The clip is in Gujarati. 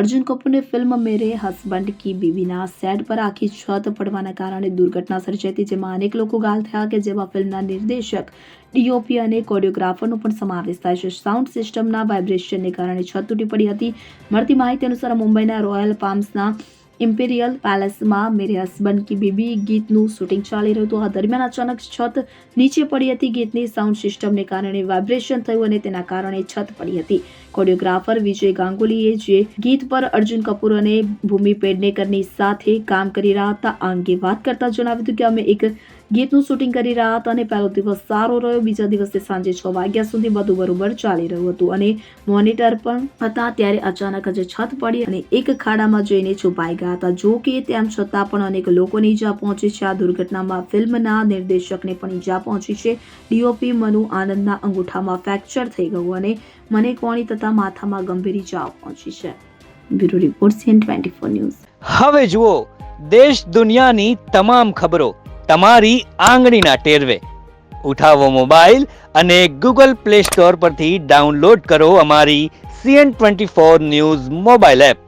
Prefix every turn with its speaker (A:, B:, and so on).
A: अर्जुन कपूर ने फिल्म मेरे हस्बैंड की बीवीના સેટ પર આખી છત પડવાના કારણે દુર્ઘટના સર્જાઈ હતી, જેમાં અનેક લોકો ઘાયલ થયા કે જેમાં ફિલ્મના નિર્દેશક, ડીઓપી અને કોરિયોગ્રાફરનો પણ સમાવેશ થાય છે. સાઉન્ડ સિસ્ટમના વાઇબ્રેશનને કારણે છત તૂટી પડી હતી. મળતી માહિતી અનુસાર મુંબઈના રોયલ પામ્સના ઇમ્પિરિયલ પેલેસમાં મેરે હસબન્ડ કી બીબી ગીતનું શૂટિંગ ચાલી રહ્યું હતું. આ દરમિયાન અચાનક છત નીચે પડી હતી. ગીતની સાઉન્ડ સિસ્ટમને કારણે વાઇબ્રેશન થયું અને તેના કારણે છત પડી હતી. કોરિયોગ્રાફર વિજય ગાંગુલીએ જે ગીત પર અર્જુન કપૂર અને ભૂમિ પેડનેકરની સાથે કામ કરી રહ્યા હતા, આ અંગે વાત કરતા જણાવ્યું હતું કે અમે એક ગીતનું શૂટિંગ કરી રહ્યા હતા અને પહેલો દિવસ સારો રહ્યો. બીજા દિવસે સાંજે 6 વાગ્યા સુધી બધું બરોબર ચાલી રહ્યું હતું અને મોનિટર પણ હતા. ત્યારે અચાનક જ છત પડી અને એક ખાડામાં જઈને છુપાઈ ગયા હતા. જો કે તેમ છતાં પણ અનેક લોકોને ઈજા પહોંચી છે. આ દુર્ઘટનામાં ફિલ્મના નિર્દેશકને પણ ઈજા પહોંચી છે. ડીઓપી મનુ આનંદના અંગૂઠામાં ફ્રેક્ચર થઈ ગયું અને મને કોણી તથા માથામાં ગંભીર ઈજાઓ પહોંચી છે. Bureau report CN24 news.
B: હવે જુઓ દેશ દુનિયાની તમામ ખબરો તમારી આંગળીના ટેરવે. ઉઠાવો મોબાઈલ અને Google Play Store પરથી ડાઉનલોડ કરો અમારી CN24 ન્યૂઝ મોબાઈલ એપ.